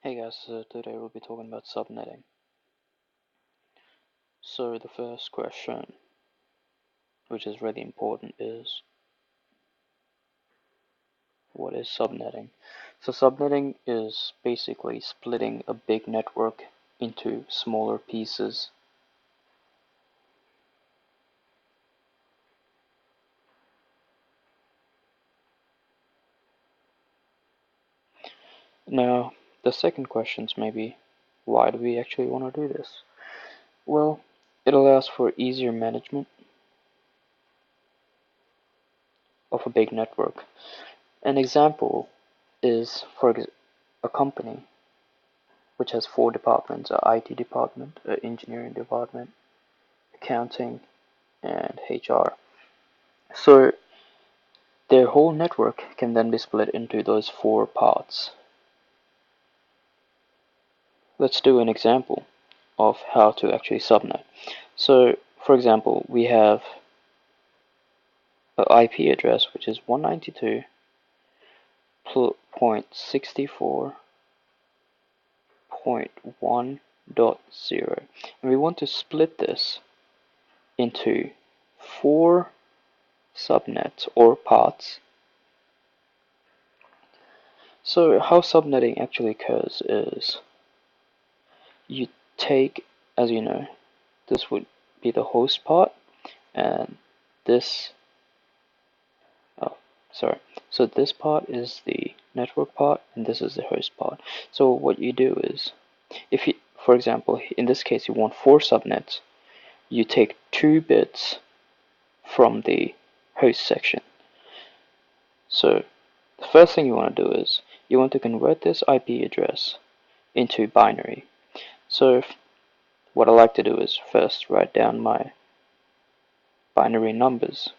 Hey guys, so today we'll be talking about subnetting. So the first question, which is really important, is what is subnetting? So subnetting is basically splitting a big network into smaller pieces. Now, the second question is maybe, why do we actually want to do this? Well, it allows for easier management of a big network. An example is for a company which has 4 departments: a IT department, an engineering department, accounting, and HR. So their whole network can then be split into those 4 parts. Let's do an example of how to actually subnet. So for example, we have an IP address which is 192.64.1.0, and we want to split this into 4 subnets or parts. So how subnetting actually occurs is you take, as you know, this would be the host part, and this, oh, sorry. So this part is the network part, and this is the host part. So what you do is, if you, for example, in this case, you want 4 subnets, you take 2 bits from the host section. So the first thing you want to do is you want to convert this IP address into binary. So what I like to do is first write down my binary numbers.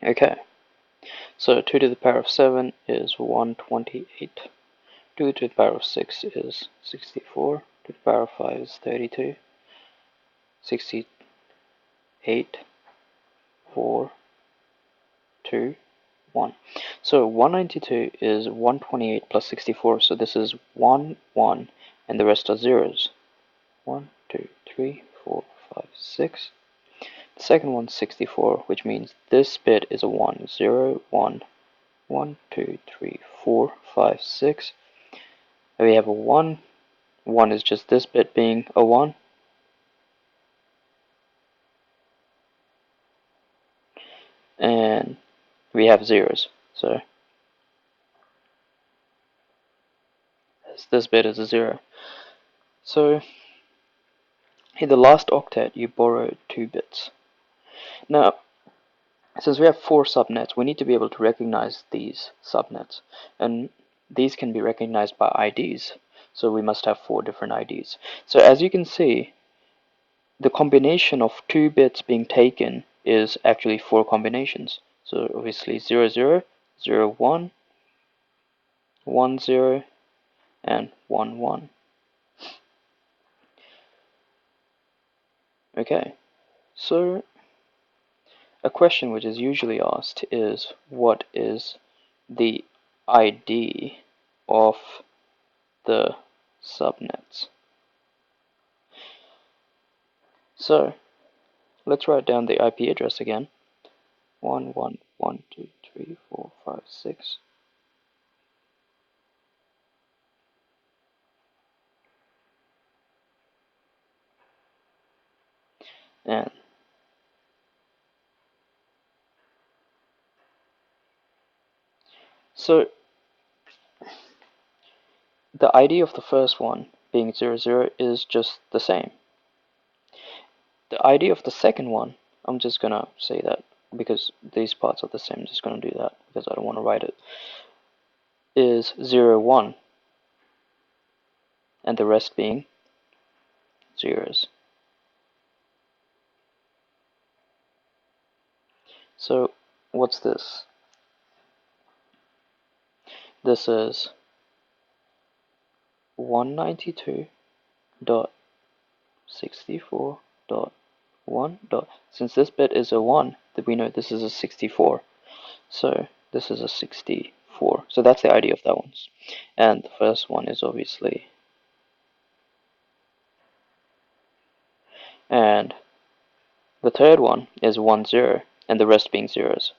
Okay, so 2 to the power of 7 is 128. 2 to the power of 6 is 64. 2 to the power of 5 is 32. 68, 4, 2, 1. So 192 is 128 plus 64, so this is 1, 1, and the rest are zeros. 1, 2, 3, 4, 5, 6. The second one's 64, which means this bit is a 1. 0, 1, 1, 2, 3, 4, 5, 6. And we have a 1. 1 is just this bit being a 1. And we have zeros. So this bit is a 0. So in the last octet, you borrowed 2 bits. Now, since we have 4 subnets, we need to be able to recognize these subnets. And these can be recognized by IDs. So we must have 4 different IDs. So as you can see, the combination of 2 bits being taken is actually 4 combinations. So obviously 0, 0, 0, 1, 1, 0, and 1, 1. Okay, so a question which is usually asked is, what is the ID of the subnets? So let's write down the IP address again. 1, 1, 1, 2, 3, 4, 5, 6. And so the ID of the first one, being 0, 0, is just the same. The ID of the second one, I'm just gonna say that because these parts are the same, I'm just gonna do that because I don't want to write it, is 0, 1, and the rest being zeros. So what's this? This is 192.64.1.0. 1 dot, since this bit is a 1, then we know this is a 64. So this is a 64. So that's the ID of that one. And the first one is obviously, and the third one is 10, and the rest being zeros.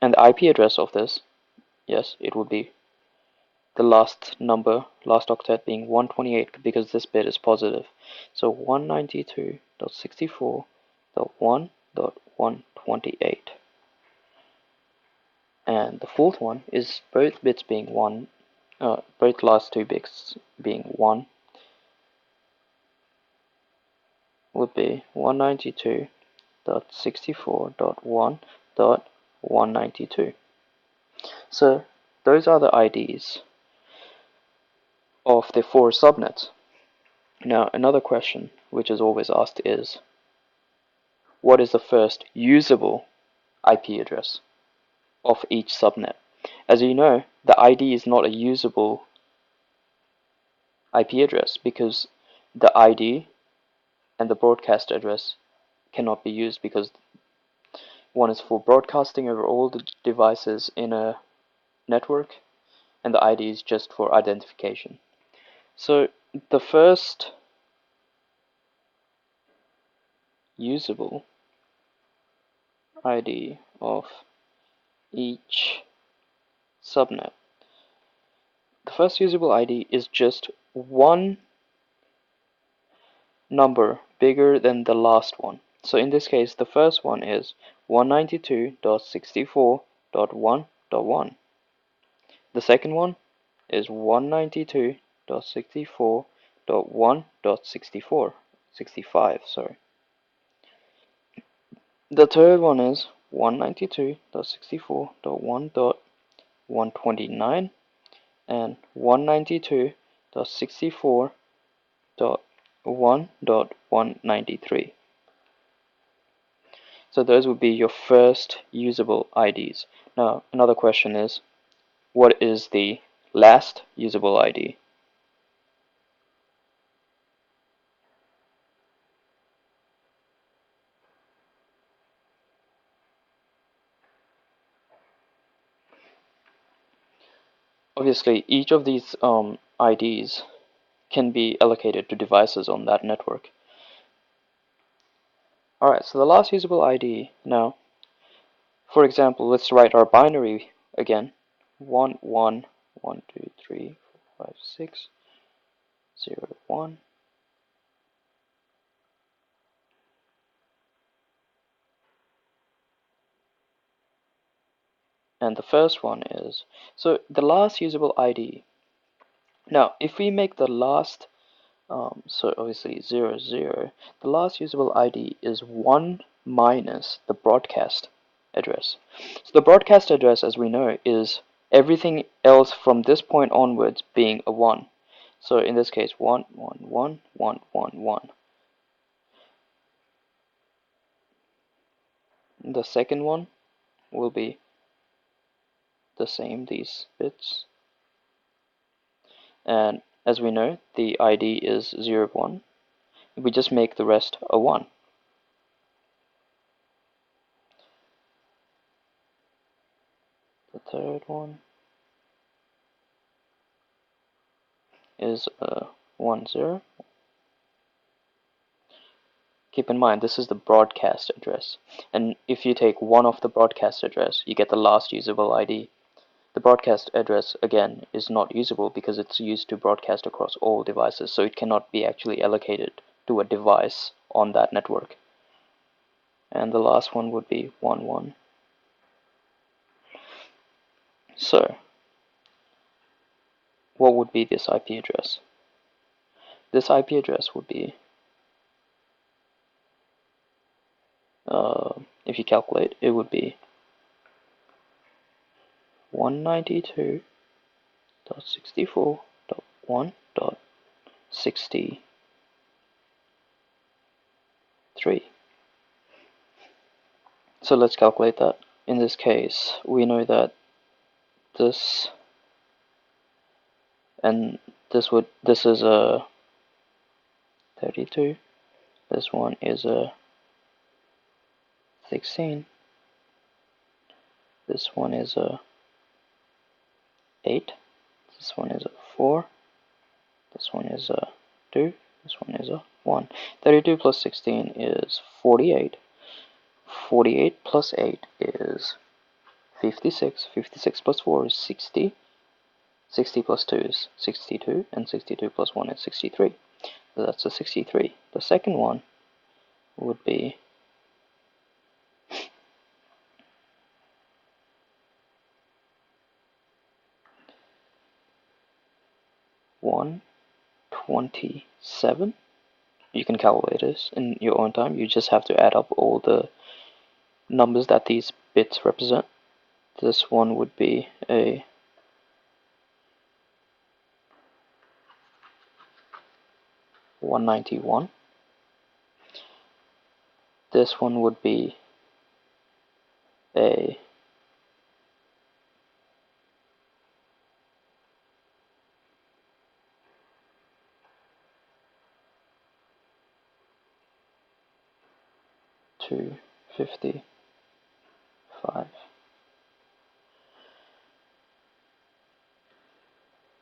And the IP address of this, yes, it would be the last number, last octet being 128, because this bit is positive. So 192.64.1.128. And the fourth one is both bits being 1, both last two bits being 1, would be 192.64.1.192. So those are the IDs of the 4 subnets. Now another question which is always asked is, what is the first usable IP address of each subnet? As you know, the ID is not a usable IP address because the ID and the broadcast address cannot be used, because one is for broadcasting over all the devices in a network, and the ID is just for identification. So the first usable ID of each subnet, the first usable ID is just one number bigger than the last one. So in this case, the first one is 192.64.1.1. The second one is 192.64.1.64, 65, sorry. The third one is 192.64.1.129 and 192.64.1.193. So those would be your first usable IDs. Now another question is, what is the last usable ID? Obviously, each of these IDs can be allocated to devices on that network. Alright, so the last usable ID now, for example, let's write our binary again. 1, 1, 1, 2, 3, 4, 5, 6, 0, 1. And the first one is, so the last usable ID. Now, if we make the last, so obviously 0, 0, the last usable ID is 1 minus the broadcast address. So the broadcast address, as we know, is everything else from this point onwards being a 1. So in this case, 1, 1, 1, 1, 1, 1. The second one will be the same, these bits. And as we know, the ID is 0, 1. We just make the rest a 1. The third one is 1, 0. Keep in mind, this is the broadcast address. And if you take one of the broadcast address, you get the last usable ID. The broadcast address, again, is not usable because it's used to broadcast across all devices, so it cannot be actually allocated to a device on that network. And the last one would be 1, 1. So, what would be this IP address? This IP address would be, if you calculate, it would be 192.64.1.63. So let's calculate that. In this case, we know that this and this is a 32. This one is a 16. This one is a 8. This one is a 4. This one is a 2. This one is a 1. 32 plus 16 is 48. 48 plus 8 is 56. 56 plus 4 is 60. 60 plus 2 is 62. And 62 plus 1 is 63. So that's a 63. The second one would be 127. You can calculate this in your own time. You just have to add up all the numbers that these bits represent. This one would be a 191. This one would be a 255.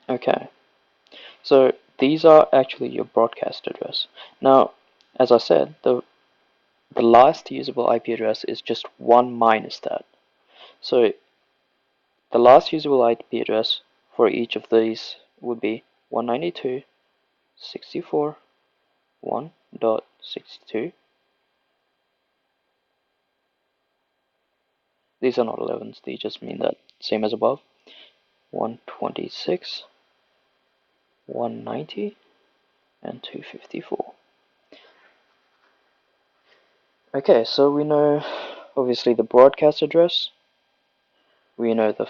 Okay, so these are actually your broadcast address. Now, as I said, the last usable IP address is just 1 minus that. So the last usable IP address for each of these would be 192.168.1.62. These are not 11s, they just mean that same as above. 126, 190, and 254. Okay, so we know obviously the broadcast address. We know the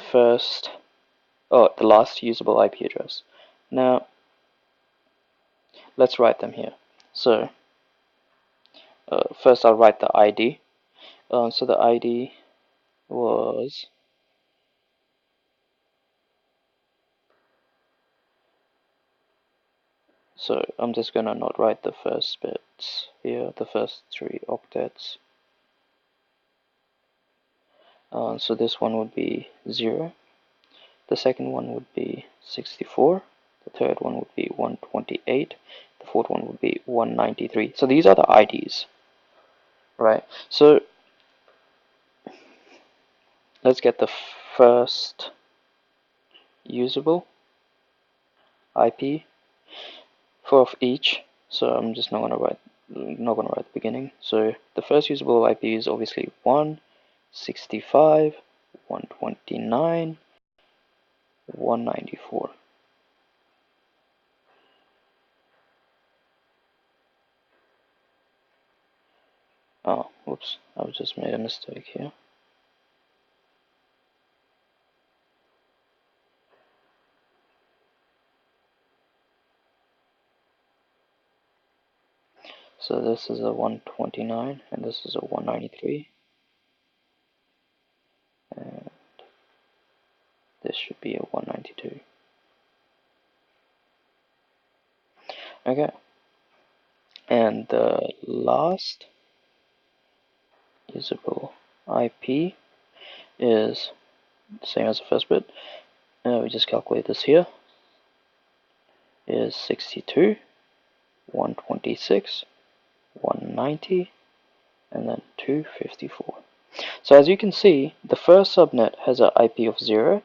last usable IP address. Now, let's write them here. So, first I'll write the ID. So the ID was so I'm just gonna not write the first bits here, the first 3 octets. So this one would be 0. The second one would be 64. The third one would be 128. The fourth one would be 193. So these are the IDs, right? So let's get the first usable IP for each. So I'm just not gonna write the beginning. So the first usable IP is obviously 165, 129, 194. Oh, whoops, I've just made a mistake here. So this is a 129 and this is a 193. And this should be a 192. Okay. And the last usable IP is the same as the first bit. We just calculate this here. Is 62, 126, 190, and then 254. So as you can see, the first subnet has an IP of 0.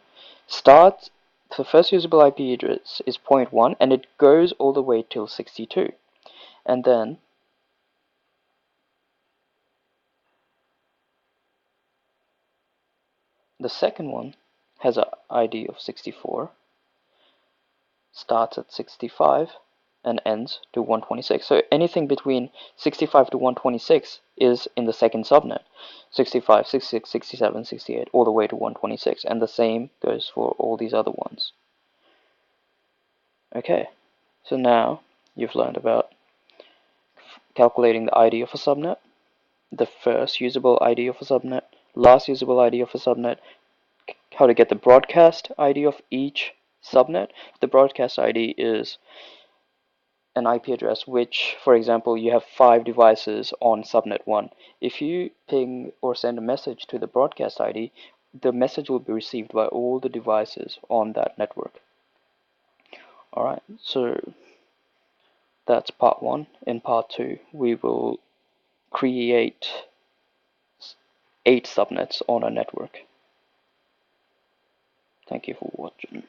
The first usable IP address is 0.1, and it goes all the way till 62. And then the second one has an ID of 64, starts at 65, and ends to 126. So anything between 65 to 126 is in the second subnet. 65, 66, 67, 68, all the way to 126. And the same goes for all these other ones. Okay, so now you've learned about calculating the ID of a subnet, the first usable ID of a subnet, last usable ID of a subnet, how to get the broadcast ID of each subnet. The broadcast ID is an IP address which, for example, you have 5 devices on subnet 1. If you ping or send a message to the broadcast ID, the message will be received by all the devices on that network. Alright, so that's part 1. In part 2, we will create 8 subnets on a network. Thank you for watching.